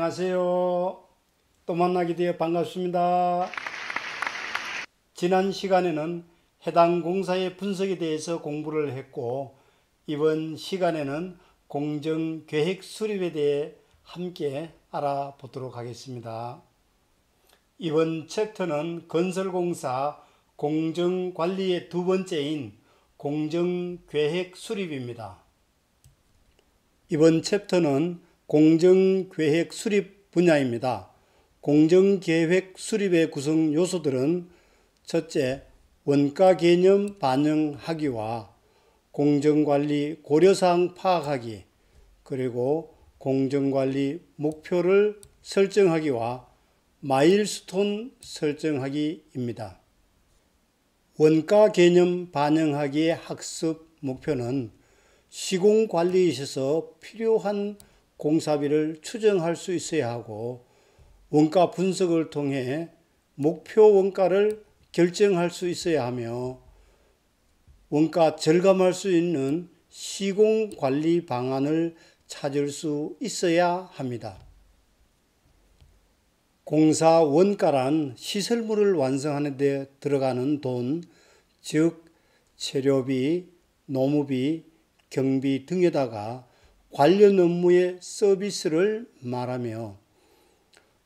안녕하세요. 또 만나게 되어 반갑습니다. 지난 시간에는 해당 공사의 분석에 대해서 공부를 했고, 이번 시간에는 공정계획 수립에 대해 함께 알아보도록 하겠습니다. 이번 챕터는 건설공사 공정관리의 두 번째인 공정계획 수립입니다. 이번 챕터는 공정계획 수립 분야입니다. 공정계획 수립의 구성 요소들은 첫째, 원가 개념 반영하기와 공정관리 고려사항 파악하기, 그리고 공정관리 목표를 설정하기와 마일스톤 설정하기입니다. 원가 개념 반영하기의 학습 목표는 시공관리에 있어서 필요한 공사비를 추정할 수 있어야 하고, 원가 분석을 통해 목표 원가를 결정할 수 있어야 하며, 원가 절감할 수 있는 시공관리 방안을 찾을 수 있어야 합니다. 공사 원가란 시설물을 완성하는 데 들어가는 돈, 즉 재료비, 노무비, 경비 등에다가 관련 업무의 서비스를 말하며,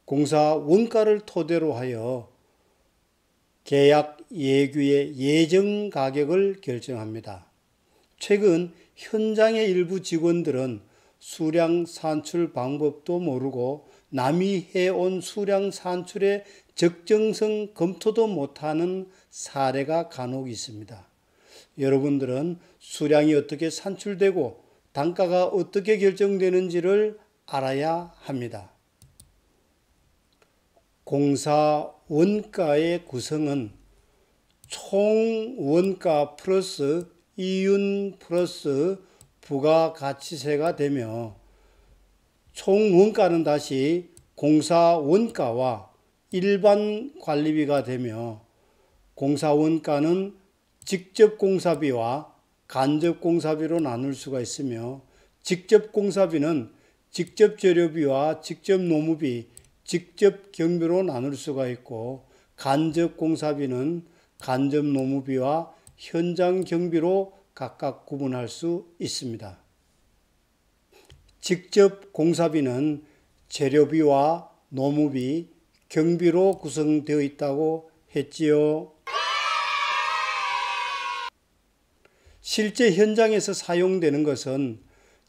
공사 원가를 토대로 하여 계약 예규의 예정 가격을 결정합니다. 최근 현장의 일부 직원들은 수량 산출 방법도 모르고 남이 해온 수량 산출의 적정성 검토도 못하는 사례가 간혹 있습니다. 여러분들은 수량이 어떻게 산출되고 단가가 어떻게 결정되는지를 알아야 합니다. 공사 원가의 구성은 총 원가 플러스 이윤 플러스 부가가치세가 되며, 총 원가는 다시 공사 원가와 일반 관리비가 되며, 공사 원가는 직접 공사비와 간접 공사비로 나눌 수가 있으며, 직접 공사비는 직접 재료비와 직접 노무비, 직접 경비로 나눌 수가 있고, 간접 공사비는 간접 노무비와 현장 경비로 각각 구분할 수 있습니다. 직접 공사비는 재료비와 노무비, 경비로 구성되어 있다고 했지요. 실제 현장에서 사용되는 것은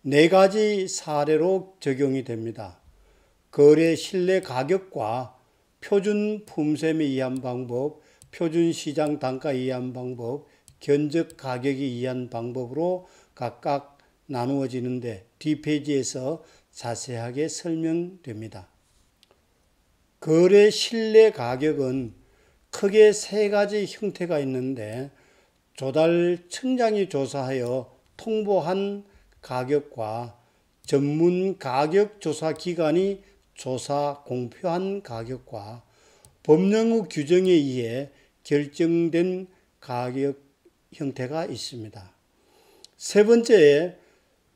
4가지 사례로 적용이 됩니다. 거래 실내 가격과 표준 품셈에 의한 방법, 표준 시장 단가에 의한 방법, 견적 가격에 의한 방법으로 각각 나누어지는데 뒷페이지에서 자세하게 설명됩니다. 거래 실내 가격은 크게 3가지 형태가 있는데, 조달 청장이 조사하여 통보한 가격과 전문 가격 조사 기관이 조사 공표한 가격과 법령의 규정에 의해 결정된 가격 형태가 있습니다. 세 번째에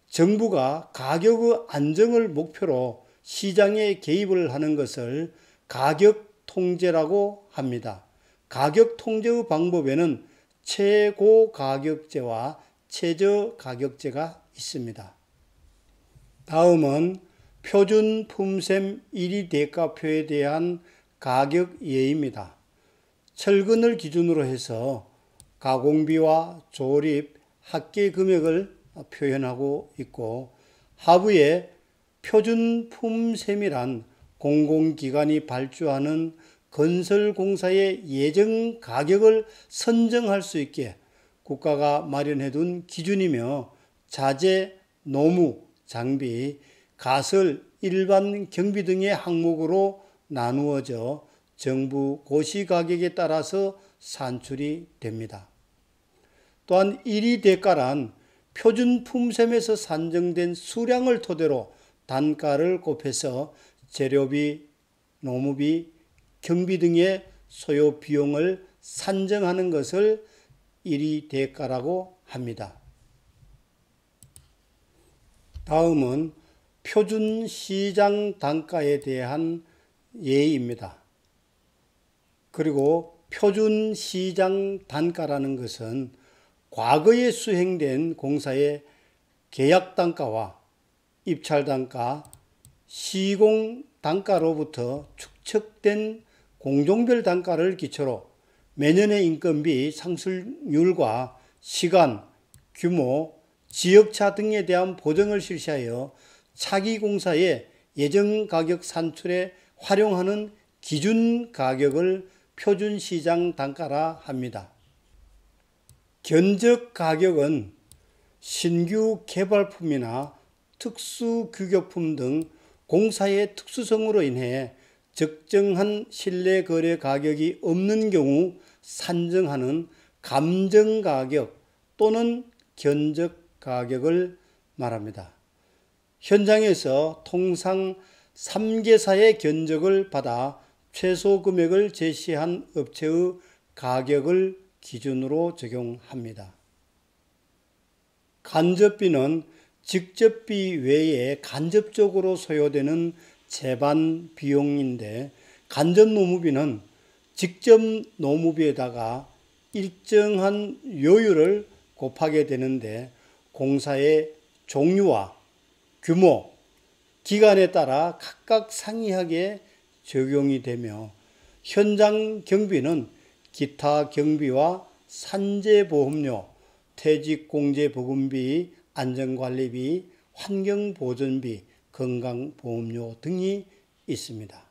정부가 가격의 안정을 목표로 시장에 개입을 하는 것을 가격 통제라고 합니다. 가격 통제의 방법에는 최고 가격제와 최저 가격제가 있습니다. 다음은 표준 품셈 1위 대가표에 대한 가격 예입니다. 철근을 기준으로 해서 가공비와 조립, 합계 금액을 표현하고 있고, 하부에 표준 품셈이란 공공기관이 발주하는 건설공사의 예정 가격을 선정할 수 있게 국가가 마련해둔 기준이며, 자재, 노무, 장비, 가설, 일반 경비 등의 항목으로 나누어져 정부 고시가격에 따라서 산출이 됩니다. 또한 1위 대가란 표준 품셈에서 산정된 수량을 토대로 단가를 곱해서 재료비, 노무비, 경비 등의 소요 비용을 산정하는 것을 1위 대가라고 합니다. 다음은 표준 시장 단가에 대한 예의입니다. 그리고 표준 시장 단가라는 것은 과거에 수행된 공사의 계약 단가와 입찰 단가, 시공 단가로부터 축적된 공종별 단가를 기초로 매년의 인건비 상승률과 시간, 규모, 지역차 등에 대한 보정을 실시하여 차기 공사의 예정 가격 산출에 활용하는 기준 가격을 표준 시장 단가라 합니다. 견적 가격은 신규 개발품이나 특수 규격품 등 공사의 특수성으로 인해 적정한 실내 거래 가격이 없는 경우 산정하는 감정 가격 또는 견적 가격을 말합니다. 현장에서 통상 3개사의 견적을 받아 최소 금액을 제시한 업체의 가격을 기준으로 적용합니다. 간접비는 직접비 외에 간접적으로 소요되는 제반 비용인데, 간접노무비는 직접 노무비에다가 일정한 요율을 곱하게 되는데 공사의 종류와 규모, 기간에 따라 각각 상이하게 적용이 되며, 현장 경비는 기타 경비와 산재보험료, 퇴직공제보금비, 안전관리비, 환경보전비, 건강보험료 등이 있습니다.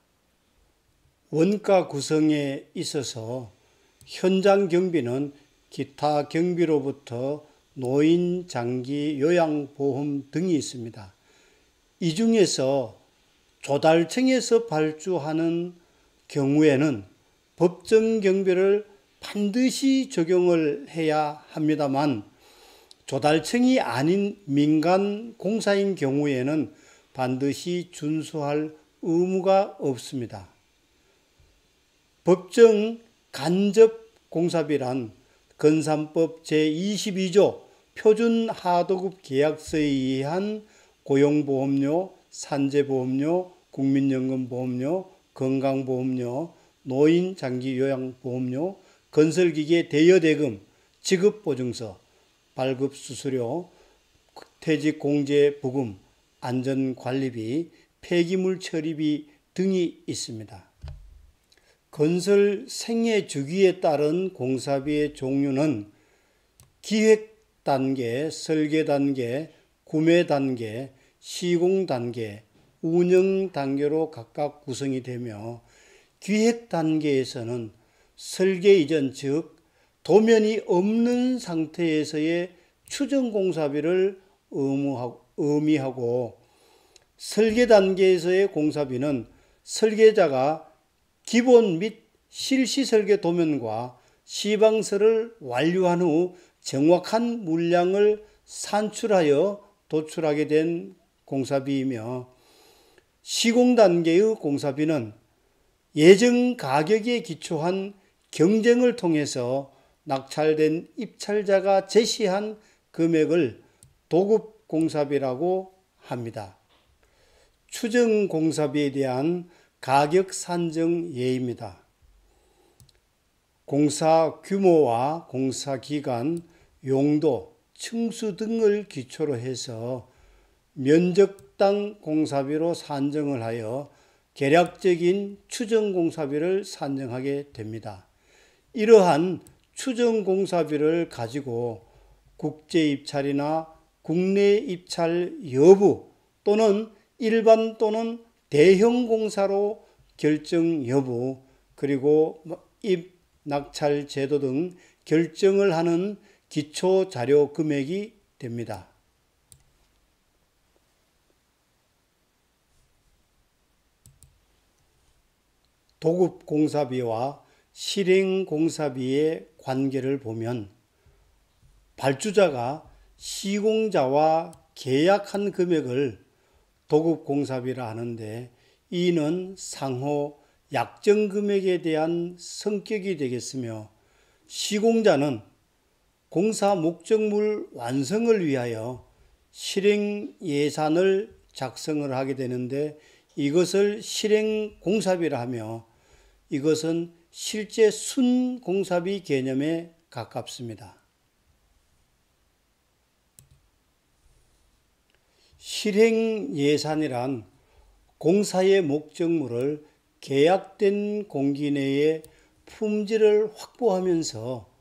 원가 구성에 있어서 현장 경비는 기타 경비로부터 노인, 장기, 요양보험 등이 있습니다. 이 중에서 조달청에서 발주하는 경우에는 법정 경비를 반드시 적용을 해야 합니다만, 조달청이 아닌 민간 공사인 경우에는 반드시 준수할 의무가 없습니다. 법정 간접 공사비란 건산법 제22조 표준 하도급 계약서에 의한 고용보험료, 산재보험료, 국민연금보험료, 건강보험료, 노인 장기 요양보험료, 건설기계 대여대금, 지급보증서, 발급수수료, 퇴직공제부금, 안전관리비, 폐기물 처리비 등이 있습니다. 건설 생애 주기에 따른 공사비의 종류는 기획 단계, 설계 단계, 구매 단계, 시공 단계, 운영 단계로 각각 구성이 되며, 기획 단계에서는 설계 이전, 즉 도면이 없는 상태에서의 추정 공사비를 의미하고, 설계 단계에서의 공사비는 설계자가 기본 및 실시 설계 도면과 시방서를 완료한 후 정확한 물량을 산출하여 도출하게 된 공사비이며, 시공 단계의 공사비는 예정 가격에 기초한 경쟁을 통해서 낙찰된 입찰자가 제시한 금액을 도급 공사비라고 합니다. 추정 공사비에 대한 가격 산정 예입니다. 공사 규모와 공사 기간, 용도, 층수 등을 기초로 해서 면적당 공사비로 산정을 하여 계략적인 추정 공사비를 산정하게 됩니다. 이러한 추정 공사비를 가지고 국제 입찰이나 국내 입찰 여부 또는 일반 또는 대형 공사로 결정 여부, 그리고 입 낙찰 제도 등 결정을 하는 기초 자료 금액이 됩니다. 도급 공사비와 실행 공사비의 관계를 보면, 발주자가 시공자와 계약한 금액을 도급 공사비라 하는데, 이는 상호 약정 금액에 대한 성격이 되겠으며, 시공자는 공사 목적물 완성을 위하여 실행 예산을 작성을 하게 되는데 이것을 실행공사비라 하며 이것은 실제 순공사비 개념에 가깝습니다. 실행예산이란 공사의 목적물을 계약된 공기 내에 품질을 확보하면서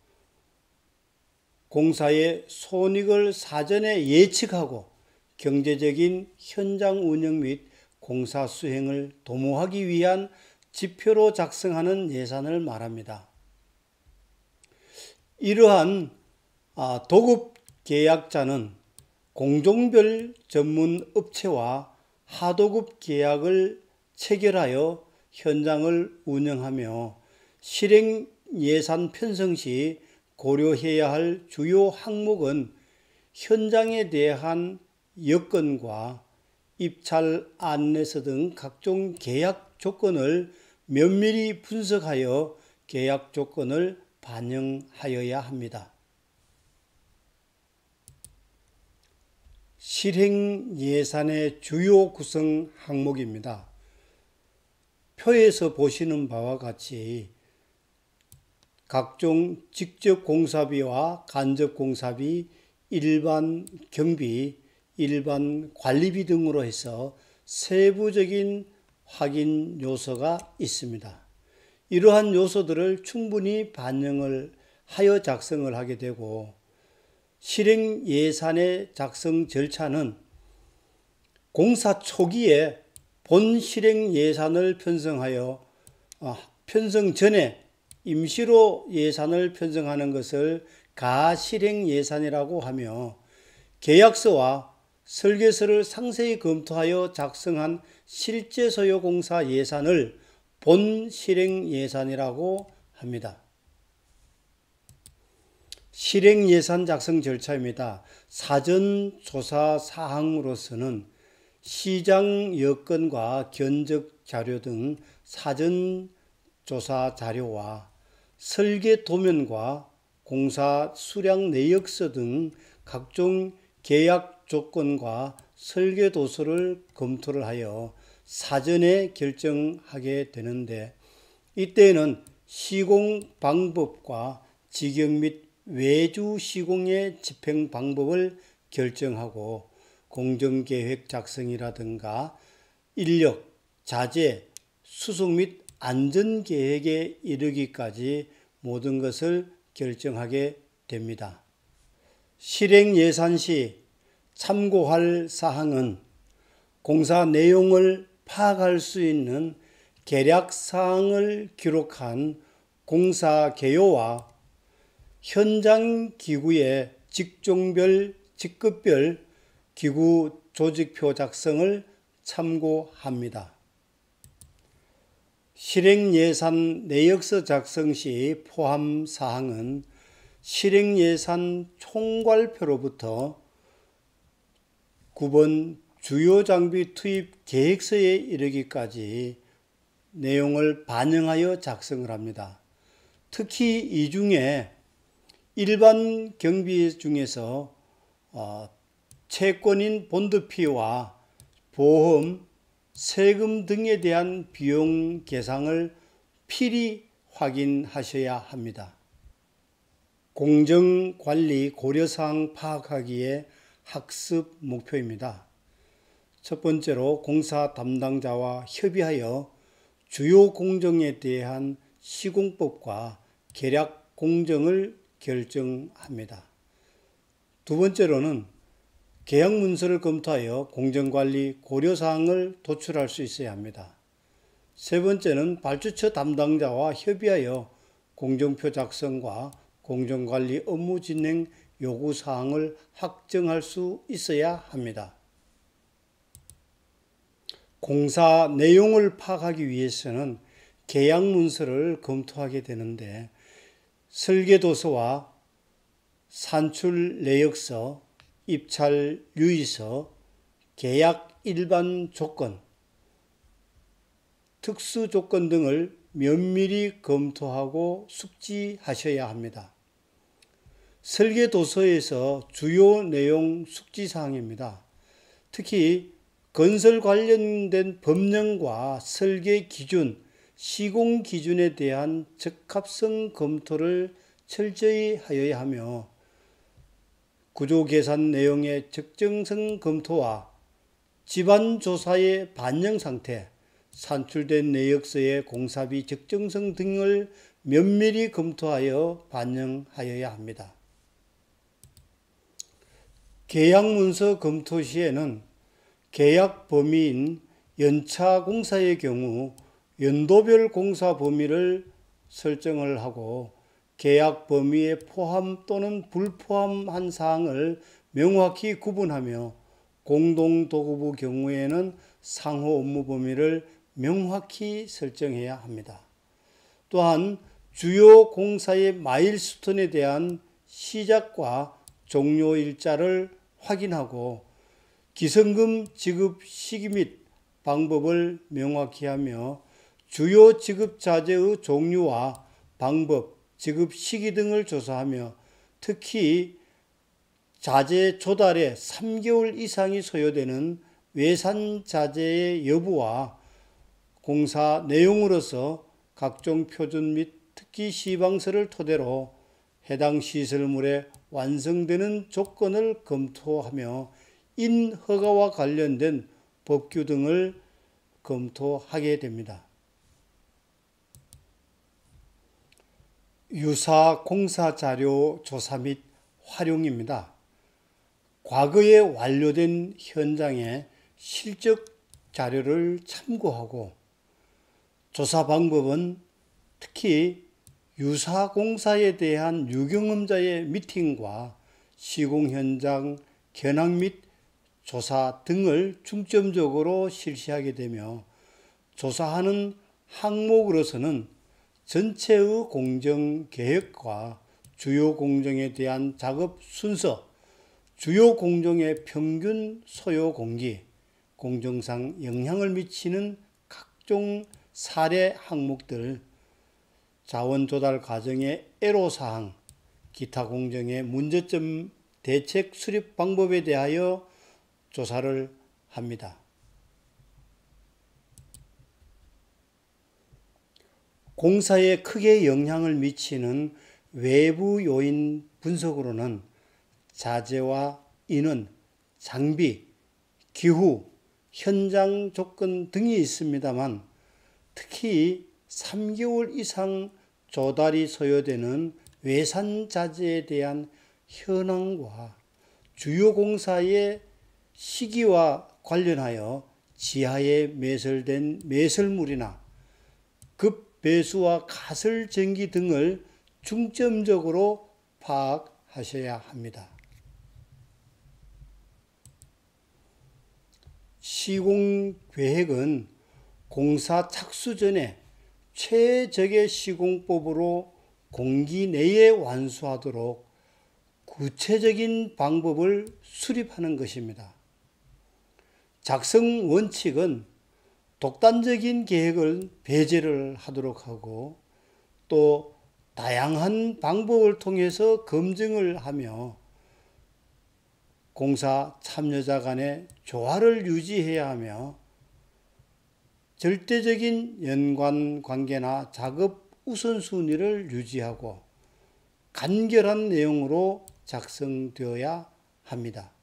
공사의 손익을 사전에 예측하고 경제적인 현장 운영 및 공사 수행을 도모하기 위한 지표로 작성하는 예산을 말합니다. 이러한 도급 계약자는 공종별 전문 업체와 하도급 계약을 체결하여 현장을 운영하며 실행 예산 편성 시 고려해야 할 주요 항목은 현장에 대한 여건과 입찰 안내서 등 각종 계약 조건을 면밀히 분석하여 계약 조건을 반영하여야 합니다. 실행 예산의 주요 구성 항목입니다. 표에서 보시는 바와 같이 각종 직접 공사비와 간접 공사비, 일반 경비, 일반 관리비 등으로 해서 세부적인 확인 요소가 있습니다. 이러한 요소들을 충분히 반영을 하여 작성을 하게 되고 실행 예산의 작성 절차는 공사 초기에 본 실행 예산을 편성하여 편성 전에 임시로 예산을 편성하는 것을 가실행 예산이라고 하며 계약서와 설계서를 상세히 검토하여 작성한 실제 소요 공사 예산을 본 실행 예산이라고 합니다. 실행 예산 작성 절차입니다. 사전 조사 사항으로서는 시장 여건과 견적 자료 등 사전 조사 자료와 설계 도면과 공사 수량 내역서 등 각종 계약 조건과 설계 도서를 검토를 하여 사전에 결정하게 되는데 이때에는 시공 방법과 직영 및 외주 시공의 집행 방법을 결정하고 공정계획 작성이라든가 인력, 자재, 수속 및 안전계획에 이르기까지 모든 것을 결정하게 됩니다. 실행 예산 시 참고할 사항은 공사 내용을 파악할 수 있는 계략 사항을 기록한 공사 개요와 현장 기구의 직종별, 직급별 기구 조직표 작성을 참고합니다. 실행 예산 내역서 작성 시 포함 사항은 실행 예산 총괄표로부터 9번 주요 장비 투입 계획서에 이르기까지 내용을 반영하여 작성을 합니다. 특히 이 중에 일반 경비 중에서 채권인 본드피와 보험, 세금 등에 대한 비용 계상을 필히 확인하셔야 합니다. 공정관리 고려사항 파악하기의 학습 목표입니다. 첫 번째로 공사 담당자와 협의하여 주요 공정에 대한 시공법과 계략 공정을 결정합니다. 두 번째로는 계약 문서를 검토하여 공정관리 고려사항을 도출할 수 있어야 합니다. 세 번째는 발주처 담당자와 협의하여 공정표 작성과 공정관리 업무 진행 요구사항을 확정할 수 있어야 합니다. 공사 내용을 파악하기 위해서는 계약 문서를 검토하게 되는데 설계도서와 산출 내역서, 입찰 유의서, 계약 일반 조건, 특수 조건 등을 면밀히 검토하고 숙지하셔야 합니다. 설계도서에서 주요 내용 숙지사항입니다. 특히 건설 관련된 법령과 설계 기준, 시공 기준에 대한 적합성 검토를 철저히 하여야 하며 구조 계산 내용의 적정성 검토와 집안 조사의 반영 상태, 산출된 내역서의 공사비 적정성 등을 면밀히 검토하여 반영하여야 합니다. 계약문서 검토 시에는 계약 범위인 연차 공사의 경우 연도별 공사 범위를 설정을 하고 계약 범위에 포함 또는 불포함한 사항을 명확히 구분하며 공동도급의 경우에는 상호 업무 범위를 명확히 설정해야 합니다. 또한 주요 공사의 마일스톤에 대한 시작과 종료 일자를 확인하고 기성금 지급 시기 및 방법을 명확히 하며 주요 지급 자재의 종류와 방법, 지급 시기 등을 조사하며 특히 자재 조달에 3개월 이상이 소요되는 외산 자재의 여부와 공사 내용으로서 각종 표준 및 특기 시방서를 토대로 해당 시설물의 완성되는 조건을 검토하며 인허가와 관련된 법규 등을 검토하게 됩니다. 유사 공사 자료 조사 및 활용입니다. 과거에 완료된 현장의 실적 자료를 참고하고 조사 방법은 특히 유사 공사에 대한 유경험자의 미팅과 시공 현장 견학 및 조사 등을 중점적으로 실시하게 되며 조사하는 항목으로서는 전체의 공정 계획과 주요 공정에 대한 작업 순서, 주요 공정의 평균 소요 공기, 공정상 영향을 미치는 각종 사례 항목들, 자원 조달 과정의 애로사항, 기타 공정의 문제점 대책 수립 방법에 대하여 조사를 합니다. 공사에 크게 영향을 미치는 외부 요인 분석으로는 자재와 인원, 장비, 기후, 현장 조건 등이 있습니다만 특히 3개월 이상 조달이 소요되는 외산 자재에 대한 현황과 주요 공사의 시기와 관련하여 지하에 매설된 매설물이나 급 배수와 가설 전기 등을 중점적으로 파악하셔야 합니다. 시공 계획은 공사 착수 전에 최적의 시공법으로 공기 내에 완수하도록 구체적인 방법을 수립하는 것입니다. 작성 원칙은 독단적인 계획을 배제를 하도록 하고 또 다양한 방법을 통해서 검증을 하며 공사 참여자 간의 조화를 유지해야 하며 절대적인 연관 관계나 작업 우선순위를 유지하고 간결한 내용으로 작성되어야 합니다.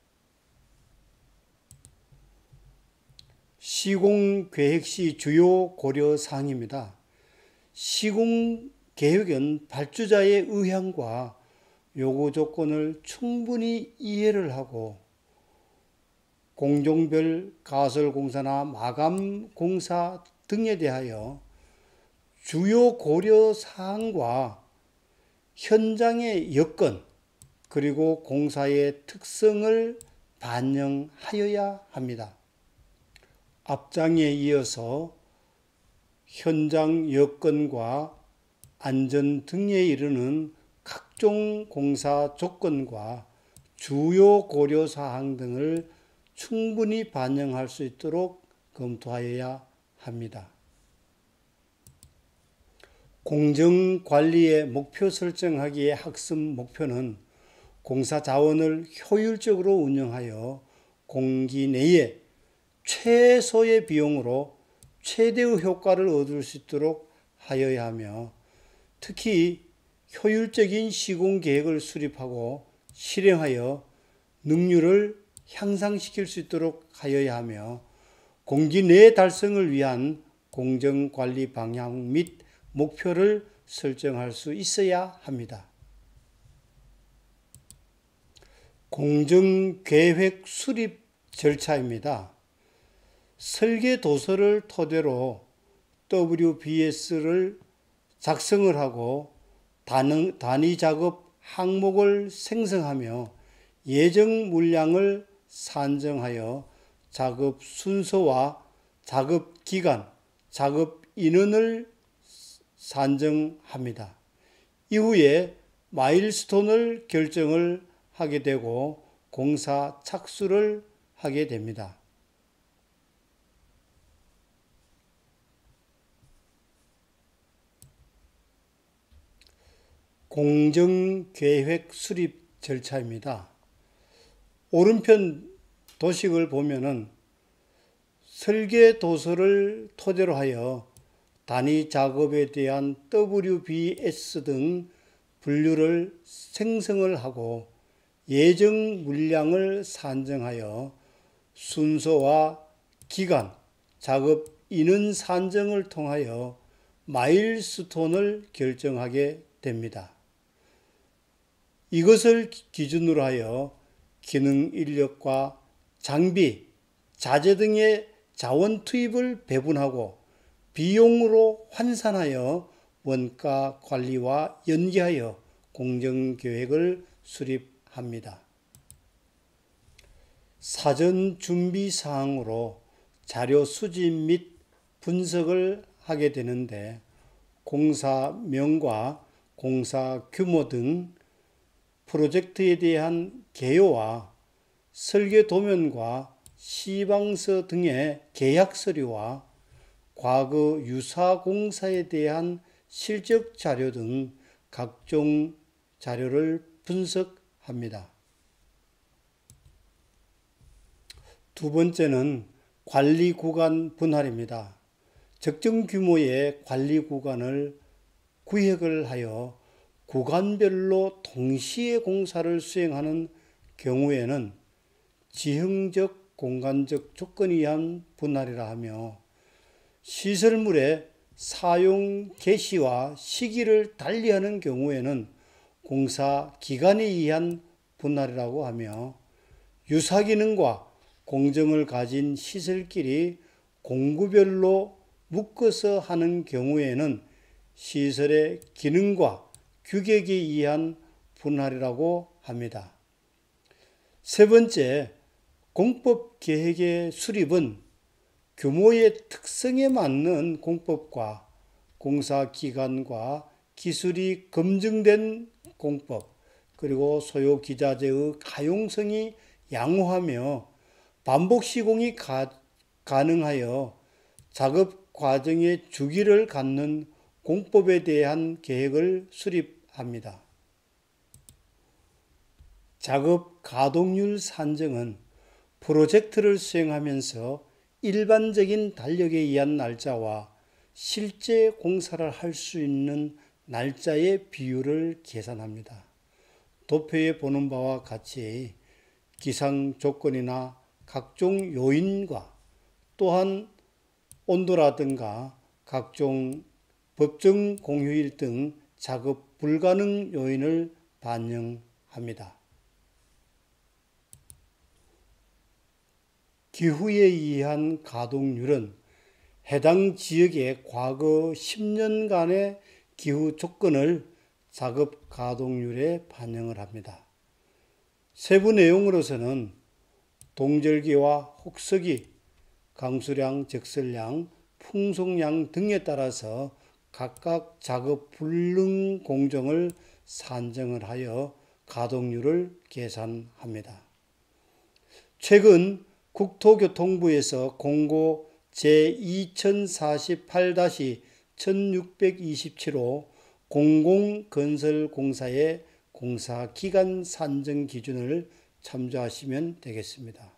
시공계획 시 주요 고려사항입니다. 시공계획은 발주자의 의향과 요구 조건을 충분히 이해를 하고 공종별 가설공사나 마감공사 등에 대하여 주요 고려사항과 현장의 여건 그리고 공사의 특성을 반영하여야 합니다. 앞장에 이어서 현장 여건과 안전 등에 이르는 각종 공사 조건과 주요 고려사항 등을 충분히 반영할 수 있도록 검토하여야 합니다. 공정관리의 목표 설정하기의 학습 목표는 공사 자원을 효율적으로 운영하여 공기 내에 최소의 비용으로 최대의 효과를 얻을 수 있도록 하여야 하며, 특히 효율적인 시공 계획을 수립하고 실행하여 능률을 향상시킬 수 있도록 하여야 하며, 공기 내 달성을 위한 공정관리 방향 및 목표를 설정할 수 있어야 합니다. 공정계획 수립 절차입니다. 설계 도서를 토대로 WBS를 작성을 하고 단위 작업 항목을 생성하며 예정 물량을 산정하여 작업 순서와 작업 기간, 작업 인원을 산정합니다. 이후에 마일스톤을 결정을 하게 되고 공사 착수를 하게 됩니다. 공정계획 수립 절차입니다. 오른편 도식을 보면은 설계 도서를 토대로 하여 단위 작업에 대한 WBS 등 분류를 생성을 하고 예정 물량을 산정하여 순서와 기간, 작업 인원 산정을 통하여 마일스톤을 결정하게 됩니다. 이것을 기준으로 하여 기능 인력과 장비, 자재 등의 자원 투입을 배분하고 비용으로 환산하여 원가 관리와 연계하여 공정계획을 수립합니다. 사전 준비 사항으로 자료 수집 및 분석을 하게 되는데, 공사명과 공사 규모 등 프로젝트에 대한 개요와 설계 도면과 시방서 등의 계약 서류와 과거 유사 공사에 대한 실적 자료 등 각종 자료를 분석합니다. 두 번째는 관리 구간 분할입니다. 적정 규모의 관리 구간을 구획을 하여 구간별로 동시에 공사를 수행하는 경우에는 지형적, 공간적 조건에 의한 분할이라 하며, 시설물의 사용 개시와 시기를 달리하는 경우에는 공사 기간에 의한 분할이라고 하며, 유사기능과 공정을 가진 시설끼리 공구별로 묶어서 하는 경우에는 시설의 기능과 규격에 의한 분할이라고 합니다. 세 번째, 공법 계획의 수립은 규모의 특성에 맞는 공법과 공사 기간과 기술이 검증된 공법, 그리고 소요 기자재의 가용성이 양호하며 반복 시공이 가능하여 작업 과정의 주기를 갖는 공법에 대한 계획을 수립합니다. 작업 가동률 산정은 프로젝트를 수행하면서 일반적인 달력에 의한 날짜와 실제 공사를 할 수 있는 날짜의 비율을 계산합니다. 도표에 보는 바와 같이 기상 조건이나 각종 요인과 또한 온도라든가 각종 법정 공휴일 등 작업 불가능 요인을 반영합니다. 기후에 의한 가동률은 해당 지역의 과거 10년간의 기후 조건을 작업 가동률에 반영을 합니다. 세부 내용으로서는 동절기와 혹서기, 강수량, 적설량, 풍속량 등에 따라서 각각 작업 불능 공정을 산정을 하여 가동률을 계산합니다. 최근 국토교통부에서 공고 제2048-1627호 공공건설공사의 공사기간 산정 기준을 참조하시면 되겠습니다.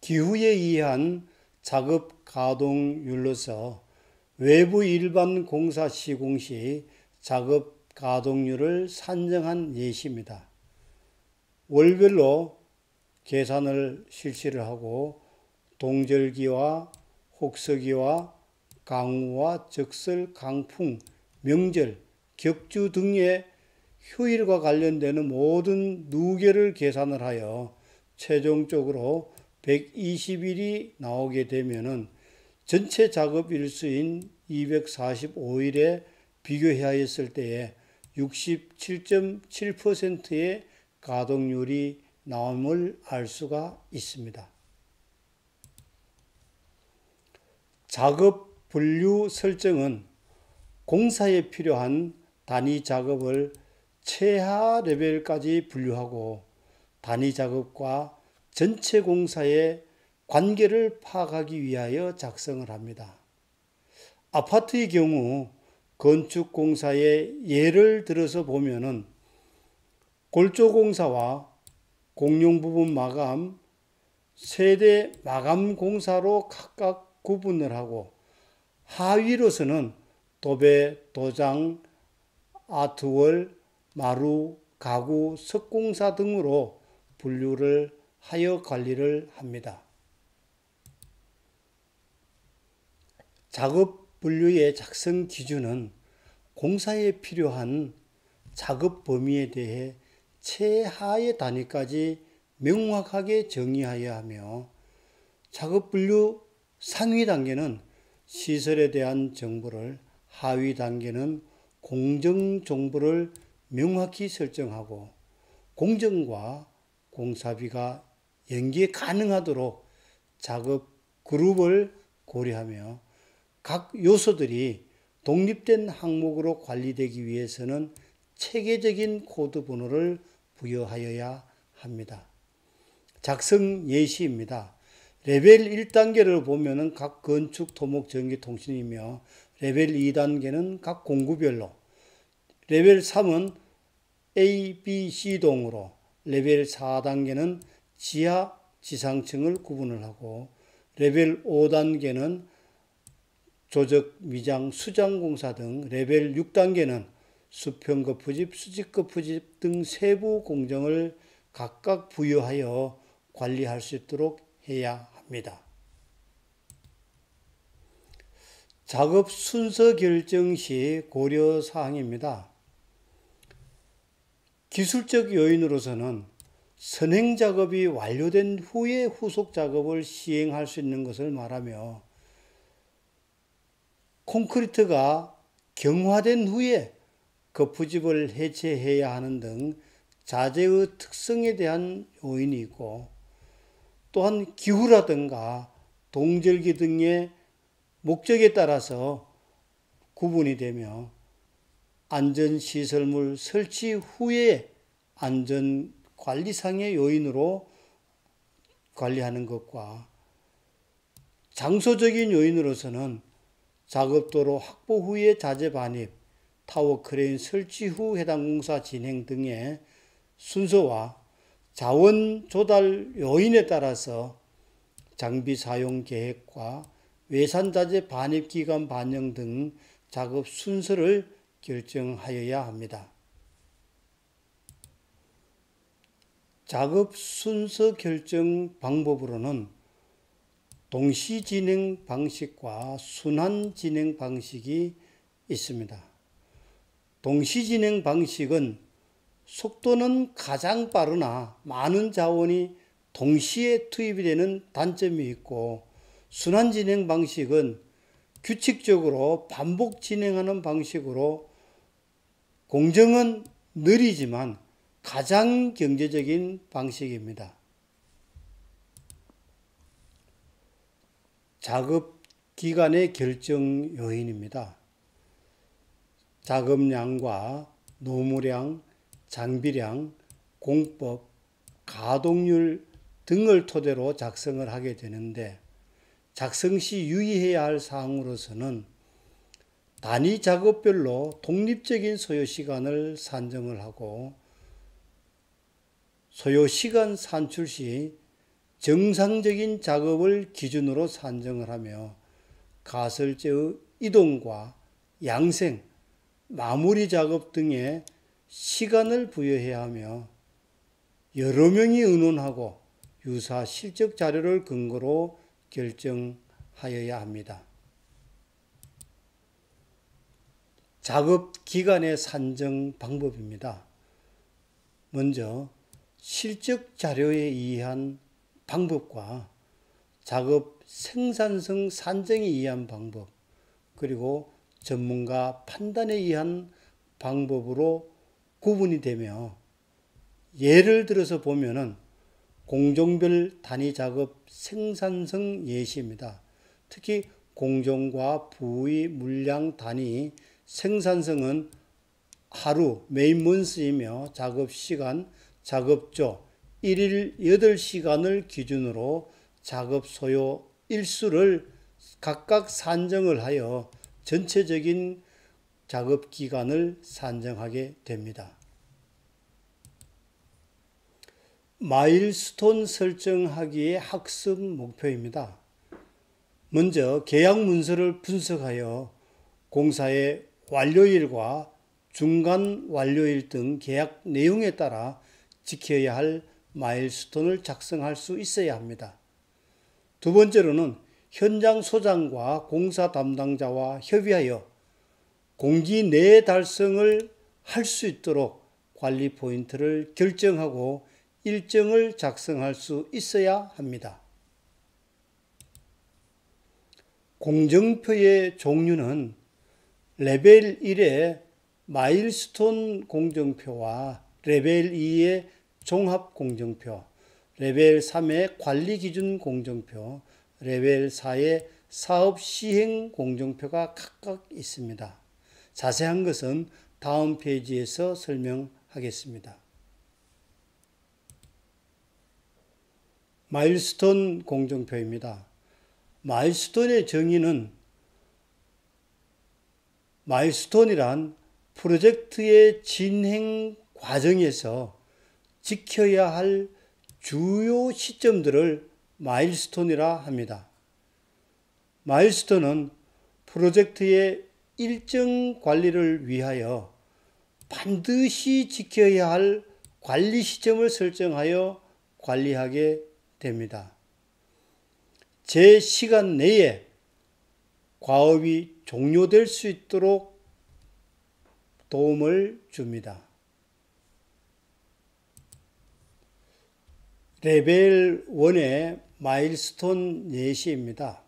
기후에 의한 작업 가동률로서 외부 일반 공사 시공 시 작업 가동률을 산정한 예시입니다. 월별로 계산을 실시를 하고 동절기와 혹서기와 강우와 적설, 강풍, 명절, 격주 등의 휴일과 관련되는 모든 누계를 계산을 하여 최종적으로 120일이 나오게 되면은 전체 작업 일수인 245일에 비교해야 했을 때에 67.7%의 가동률이 나옴을 알 수가 있습니다. 작업 분류 설정은 공사에 필요한 단위 작업을 최하 레벨까지 분류하고 단위 작업과 전체 공사의 관계를 파악하기 위하여 작성을 합니다. 아파트의 경우 건축 공사의 예를 들어서 보면은 골조 공사와 공용 부분 마감, 세대 마감 공사로 각각 구분을 하고 하위로서는 도배, 도장, 아트월, 마루, 가구, 석공사 등으로 분류를 하여 관리를 합니다. 작업 분류의 작성 기준은 공사에 필요한 작업 범위에 대해 최하의 단위까지 명확하게 정의하여야 하며 작업 분류 상위 단계는 시설에 대한 정보를, 하위 단계는 공정 정보를 명확히 설정하고 공정과 공사비가 연계 가능하도록 작업 그룹을 고려하며 각 요소들이 독립된 항목으로 관리되기 위해서는 체계적인 코드 번호를 부여하여야 합니다. 작성 예시입니다. 레벨 1단계를 보면은 각 건축, 토목, 전기, 통신이며 레벨 2단계는 각 공구별로, 레벨 3은 A, B, C 동으로, 레벨 4단계는 지하, 지상층을 구분을 하고 레벨 5단계는 조적, 미장, 수장 공사 등, 레벨 6단계는 수평 거푸집, 수직 거푸집 등 세부 공정을 각각 부여하여 관리할 수 있도록 해야 합니다. 작업 순서 결정 시 고려 사항입니다. 기술적 요인으로서는 선행 작업이 완료된 후에 후속 작업을 시행할 수 있는 것을 말하며 콘크리트가 경화된 후에 거푸집을 해체해야 하는 등 자재의 특성에 대한 요인이 있고 또한 기후라든가 동절기 등의 목적에 따라서 구분이 되며 안전시설물 설치 후에 안전관리상의 요인으로 관리하는 것과 장소적인 요인으로서는 작업도로 확보 후에 자재 반입, 타워 크레인 설치 후 해당 공사 진행 등의 순서와 자원 조달 요인에 따라서 장비 사용 계획과 외산자재 반입 기간 반영 등 작업 순서를 결정하여야 합니다. 작업 순서 결정 방법으로는 동시 진행 방식과 순환 진행 방식이 있습니다. 동시 진행 방식은 속도는 가장 빠르나 많은 자원이 동시에 투입이 되는 단점이 있고 순환 진행 방식은 규칙적으로 반복 진행하는 방식으로 공정은 느리지만 가장 경제적인 방식입니다. 작업 기간의 결정 요인입니다. 작업량과 노무량, 장비량, 공법, 가동률 등을 토대로 작성을 하게 되는데 작성 시 유의해야 할 사항으로서는 단위 작업별로 독립적인 소요 시간을 산정을 하고 소요 시간 산출 시 정상적인 작업을 기준으로 산정을 하며 가설제의 이동과 양생, 마무리 작업 등에 시간을 부여해야 하며 여러 명이 의논하고 유사 실적 자료를 근거로 결정하여야 합니다. 작업 기간의 산정 방법입니다. 먼저 실적 자료에 의한 방법과 작업 생산성 산정에 의한 방법, 그리고 전문가 판단에 의한 방법으로 구분이 되며, 예를 들어서 보면은 공종별 단위 작업 생산성 예시입니다. 특히 공종과 부의 물량 단위 생산성은 하루 메인 먼스이며 작업 시간, 작업조 1일 8시간을 기준으로 작업 소요 일수를 각각 산정을 하여 전체적인 작업 기간을 산정하게 됩니다. 마일스톤 설정하기의 학습 목표입니다. 먼저 계약 문서를 분석하여 공사의 완료일과 중간 완료일 등 계약 내용에 따라 지켜야 할 마일스톤을 작성할 수 있어야 합니다. 두 번째로는 현장 소장과 공사 담당자와 협의하여 공기 내 달성을 할 수 있도록 관리 포인트를 결정하고 일정을 작성할 수 있어야 합니다. 공정표의 종류는 레벨 1의 마일스톤 공정표와 레벨 2의 종합 공정표, 레벨 3의 관리 기준 공정표, 레벨 4의 사업 시행 공정표가 각각 있습니다. 자세한 것은 다음 페이지에서 설명하겠습니다. 마일스톤 공정표입니다. 마일스톤의 정의는 마일스톤이란 프로젝트의 진행 과정에서 지켜야 할 주요 시점들을 마일스톤이라 합니다. 마일스톤은 프로젝트의 일정 관리를 위하여 반드시 지켜야 할 관리 시점을 설정하여 관리하게 됩니다. 제 시간 내에 과업이 종료될 수 있도록 도움을 줍니다. 레벨 1의 마일스톤 예시입니다.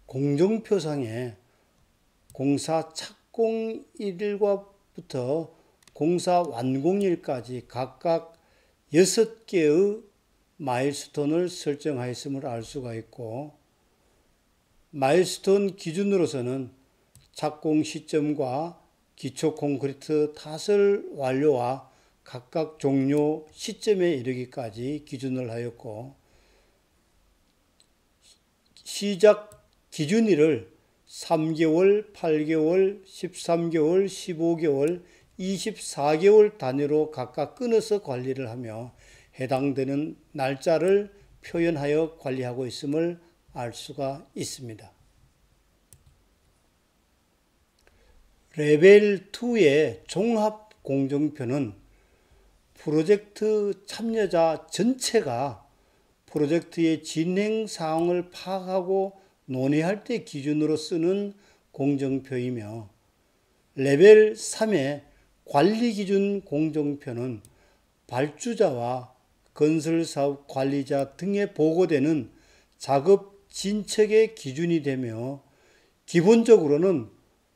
공정표상에 공사 착공일과부터 공사 완공일까지 각각 6개의 마일스톤을 설정하였음을 알 수가 있고, 마일스톤 기준으로서는 착공 시점과 기초 콘크리트 타설 완료와 각각 종료 시점에 이르기까지 기준을 하였고, 시작 기준일을 3개월, 8개월, 13개월, 15개월, 24개월 단위로 각각 끊어서 관리를 하며 해당되는 날짜를 표현하여 관리하고 있음을 알 수가 있습니다. 레벨 2의 종합 공정표는 프로젝트 참여자 전체가 프로젝트의 진행 사항을 파악하고 논의할 때 기준으로 쓰는 공정표이며, 레벨 3의 관리기준 공정표는 발주자와 건설사업 관리자 등에 보고되는 작업 진척의 기준이 되며, 기본적으로는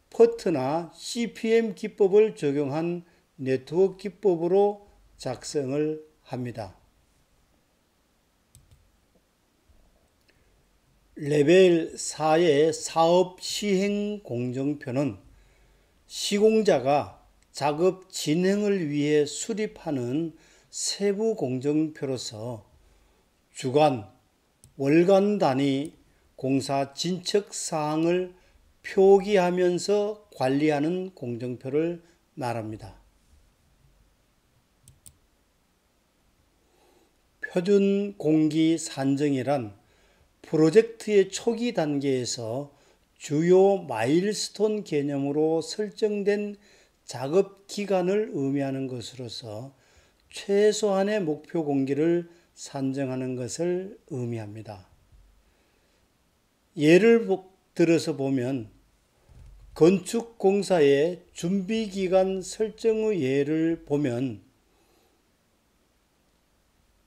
퍼트나 CPM 기법을 적용한 네트워크 기법으로 작성을 합니다. 레벨 4의 사업 시행 공정표는 시공자가 작업 진행을 위해 수립하는 세부 공정표로서 주간, 월간 단위 공사 진척 사항을 표기하면서 관리하는 공정표를 말합니다. 표준 공기 산정이란 프로젝트의 초기 단계에서 주요 마일스톤 개념으로 설정된 작업 기간을 의미하는 것으로서 최소한의 목표 공기를 산정하는 것을 의미합니다. 예를 들어서 보면 건축공사의 준비기간 설정의 예를 보면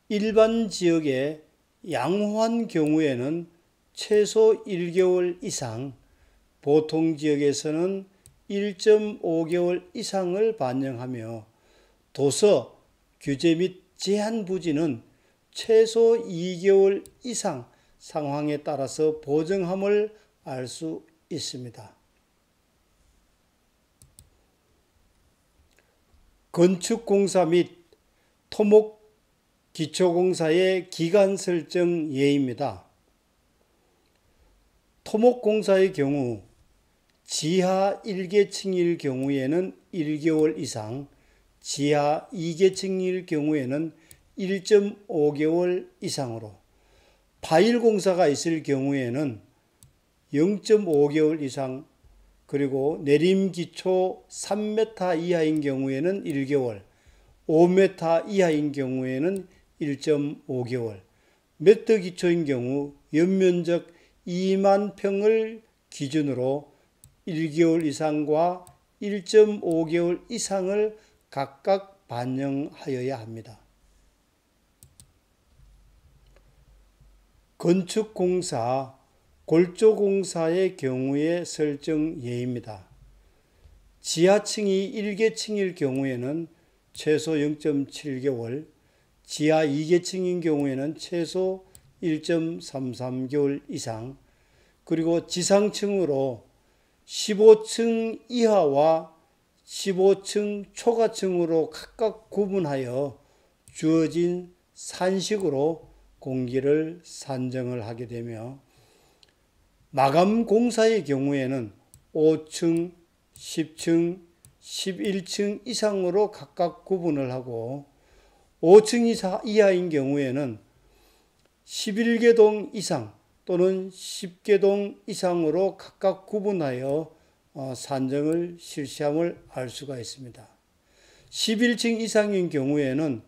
일반 지역의 양호한 경우에는 최소 1개월 이상, 보통 지역에서는 1.5개월 이상을 반영하며 도서, 규제 및 제한 부지는 최소 2개월 이상 상황에 따라서 보정함을 알 수 있습니다. 건축공사 및 토목 기초공사의 기간 설정 예입니다. 토목공사의 경우 지하 1계층일 경우에는 1개월 이상, 지하 2계층일 경우에는 1.5개월 이상으로, 파일공사가 있을 경우에는 0.5개월 이상, 그리고 내림기초 3m 이하인 경우에는 1개월, 5m 이하인 경우에는 1.5개월, 매트 기초인 경우 연면적 2만 평을 기준으로 1개월 이상과 1.5개월 이상을 각각 반영하여야 합니다. 건축공사, 골조공사의 경우의 설정 예입니다. 지하층이 1계층일 경우에는 최소 0.7개월, 지하 2계층인 경우에는 최소 1.33개월 이상, 그리고 지상층으로 15층 이하와 15층 초과층으로 각각 구분하여 주어진 산식으로 공기를 산정을 하게 되며, 마감 공사의 경우에는 5층, 10층, 11층 이상으로 각각 구분을 하고, 5층 이하인 경우에는 11개동 이상 또는 10개동 이상으로 각각 구분하여 산정을 실시함을 알 수가 있습니다. 11층 이상인 경우에는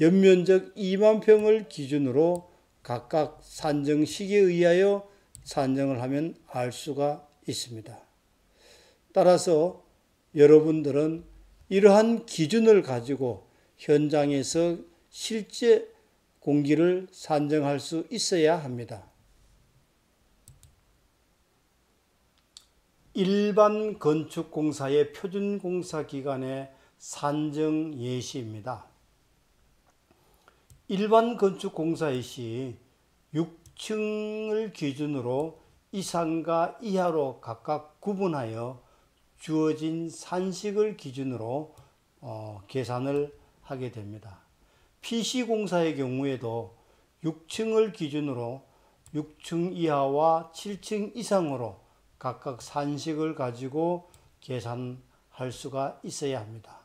연면적 2만 평을 기준으로 각각 산정 시기에 의하여 산정을 하면 알 수가 있습니다. 따라서 여러분들은 이러한 기준을 가지고 현장에서 실제 공기를 산정할 수 있어야 합니다. 일반 건축공사의 표준공사 기간의 산정 예시입니다. 일반 건축공사의 시 6층을 기준으로 이상과 이하로 각각 구분하여 주어진 산식을 기준으로 계산을 하게 됩니다. PC공사의 경우에도 6층을 기준으로 6층 이하와 7층 이상으로 각각 산식을 가지고 계산할 수가 있어야 합니다.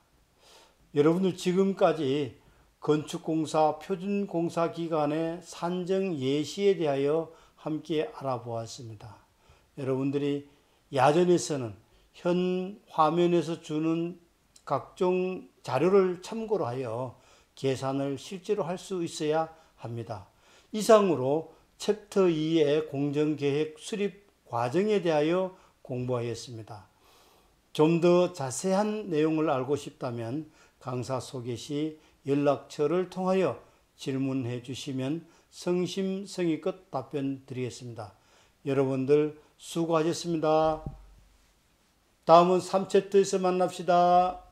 여러분들 지금까지 건축공사 표준공사 기간의 산정 예시에 대하여 함께 알아보았습니다. 여러분들이 야전에서는 현 화면에서 주는 각종 자료를 참고로 하여 계산을 실제로 할 수 있어야 합니다. 이상으로 챕터 2의 공정계획 수립 과정에 대하여 공부하였습니다. 좀 더 자세한 내용을 알고 싶다면 강사 소개 시 연락처를 통하여 질문해 주시면 성심성의껏 답변 드리겠습니다. 여러분들 수고하셨습니다. 다음은 3챕터에서 만납시다.